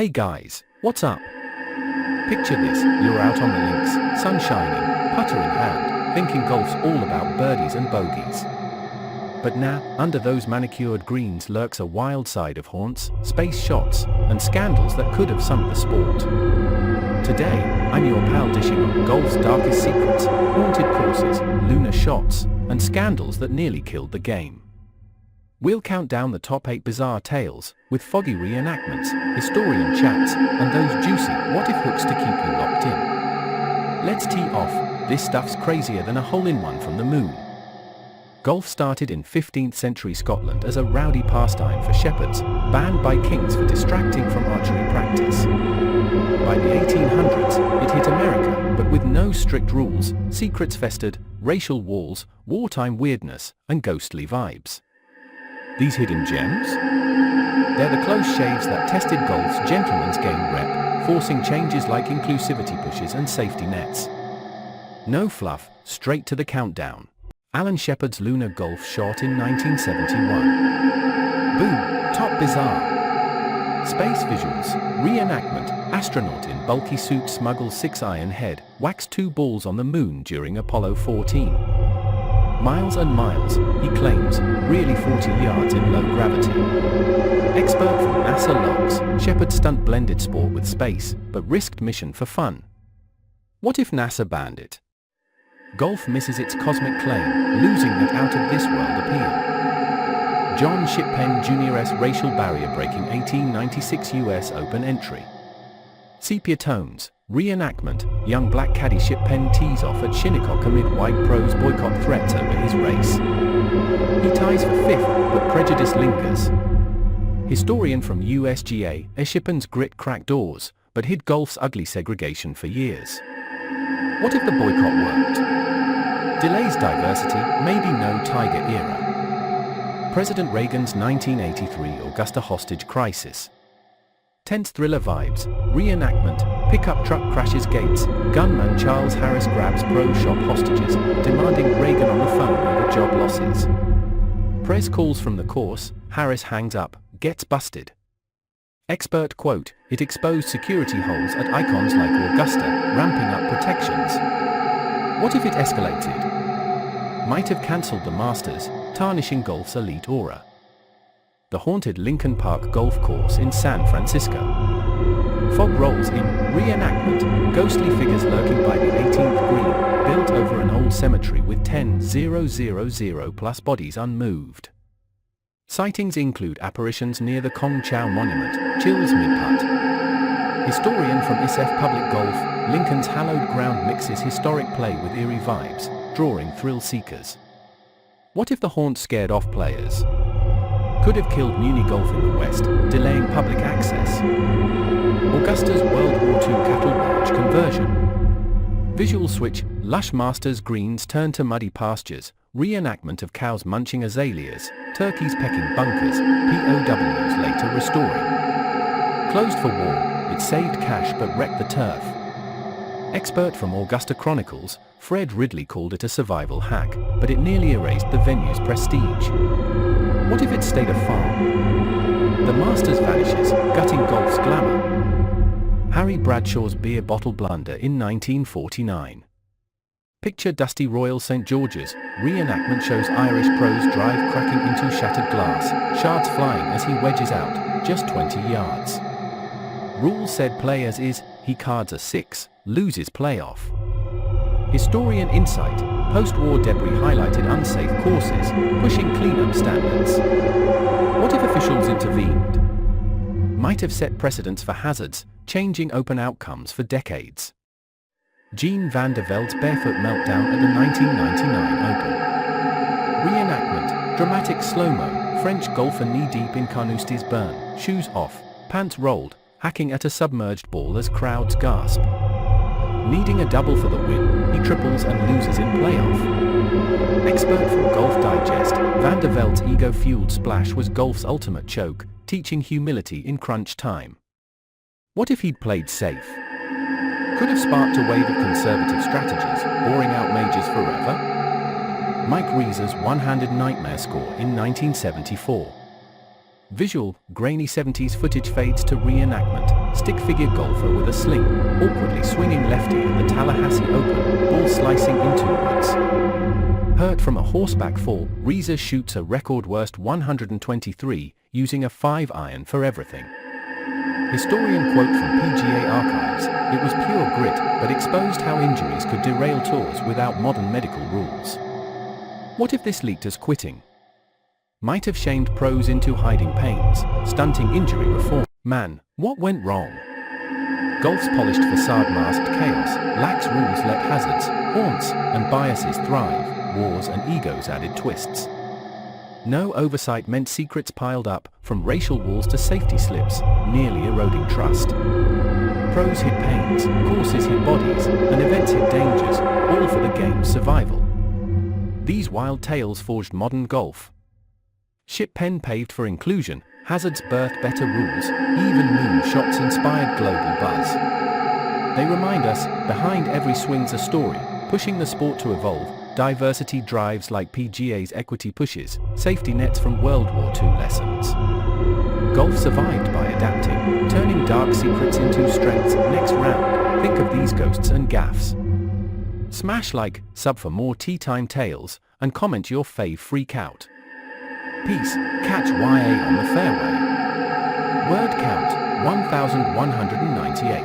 Hey guys, what's up? Picture this, you're out on the links, sun shining, putter in hand, thinking golf's all about birdies and bogeys. But now, under those manicured greens lurks a wild side of haunts, space shots, and scandals that could have sunk the sport. Today, I'm your pal dishing on golf's darkest secrets, haunted courses, lunar shots, and scandals that nearly killed the game. We'll count down the top 8 bizarre tales, with foggy reenactments, historian chats, and those juicy what-if hooks to keep you locked in. Let's tee off. This stuff's crazier than a hole-in-one from the moon. Golf started in 15th century Scotland as a rowdy pastime for shepherds, banned by kings for distracting from archery practice. By the 1800s, it hit America, but with no strict rules, secrets festered, racial walls, wartime weirdness, and ghostly vibes. These hidden gems? They're the close shaves that tested golf's gentleman's game rep, forcing changes like inclusivity pushes and safety nets. No fluff, straight to the countdown. Alan Shepard's lunar golf shot in 1971. Boom, top bizarre. Space visuals, reenactment, astronaut in bulky suit smuggles 6-iron head, whacks 2 balls on the moon during Apollo 14. Miles and miles, he claims, really 40 yards in low gravity. Expert from NASA logs, Shepard stunt blended sport with space, but risked mission for fun. What if NASA banned it? Golf misses its cosmic claim, losing that out-of-this-world appeal. John Shippen Jr.'s racial barrier-breaking 1896 US Open entry. Sepia tones, reenactment, young black caddy Shippen tees off at Shinnecock amid white pros boycott threats over his race. He ties for 5th, but prejudice lingers. Historian from USGA, Shippen's grit cracked doors, but hid golf's ugly segregation for years. What if the boycott worked? Delays diversity, maybe no Tiger era. President Reagan's 1983 Augusta hostage crisis. Tense thriller vibes, reenactment, pickup truck crashes gates, gunman Charles Harris grabs pro shop hostages, demanding Reagan on the phone over job losses. Prez calls from the course, Harris hangs up, gets busted. Expert quote, it exposed security holes at icons like Augusta, ramping up protections. What if it escalated? Might have cancelled the Masters, tarnishing golf's elite aura. The haunted Lincoln Park golf course in San Francisco. Fog rolls in, reenactment, ghostly figures lurking by the 18th green, built over an old cemetery with 10,000 plus bodies unmoved. Sightings include apparitions near the Kong Chow Monument, Chills mid-putt. Historian from SF Public Golf, Lincoln's hallowed ground mixes historic play with eerie vibes, drawing thrill seekers. What if the haunt scared off players? Could have killed Muni Golf in the West, delaying public access. Augusta's World War II cattle ranch conversion. Visual switch, lush Masters greens turn to muddy pastures, reenactment of cows munching azaleas, turkeys pecking bunkers, POWs later restoring. Closed for war, it saved cash but wrecked the turf. Expert from Augusta Chronicles, Fred Ridley called it a survival hack, but it nearly erased the venue's prestige. What if it stayed a farm? The Masters vanishes, gutting golf's glamour. Harry Bradshaw's beer bottle blunder in 1949. Picture dusty Royal St. George's, reenactment shows Irish pros drive cracking into shattered glass, shards flying as he wedges out, just 20 yards. Rule said play as is, he cards a 6, loses playoff. Historian insight, post-war debris highlighted unsafe courses, pushing cleanup standards. What if officials intervened? Might have set precedents for hazards, changing open outcomes for decades. Jean van der Veld's barefoot meltdown at the 1999 Open. Reenactment, dramatic slow-mo, French golfer knee-deep in Carnousties burn, shoes off, pants rolled, hacking at a submerged ball as crowds gasp. Needing a double for the win, he triples and loses in playoff. Expert from Golf Digest, Van der Veld's ego-fueled splash was golf's ultimate choke, teaching humility in crunch time. What if he'd played safe? Could have sparked a wave of conservative strategies, boring out majors forever? Mike Reeser's one-handed nightmare score in 1974. Visual, grainy 70s footage fades to reenactment, stick-figure golfer with a sling, awkwardly swinging lefty at the Tallahassee Open, ball slicing into woods. Hurt from a horseback fall, Reza shoots a record-worst 123, using a 5-iron for everything. Historian quote from PGA Archives, "It was pure grit, but exposed how injuries could derail tours without modern medical rules." What if this leaked as quitting? Might have shamed pros into hiding pains, stunting injury reform. Man, what went wrong? Golf's polished facade masked chaos, lax rules let hazards, haunts, and biases thrive, wars and egos added twists. No oversight meant secrets piled up, from racial walls to safety slips, nearly eroding trust. Pros hid pains, courses hid bodies, and events hid dangers, all for the game's survival. These wild tales forged modern golf. Ship pen paved for inclusion, hazards birthed better rules, even moon shots inspired global buzz. They remind us, behind every swing's a story, pushing the sport to evolve. Diversity drives like PGA's equity pushes, safety nets from World War II lessons. Golf survived by adapting, turning dark secrets into strengths. Next round, think of these ghosts and gaffes. Smash like, sub for more tea time tales, and comment your fave freak out. Peace, catch YA on the fairway. Word count, 1,198.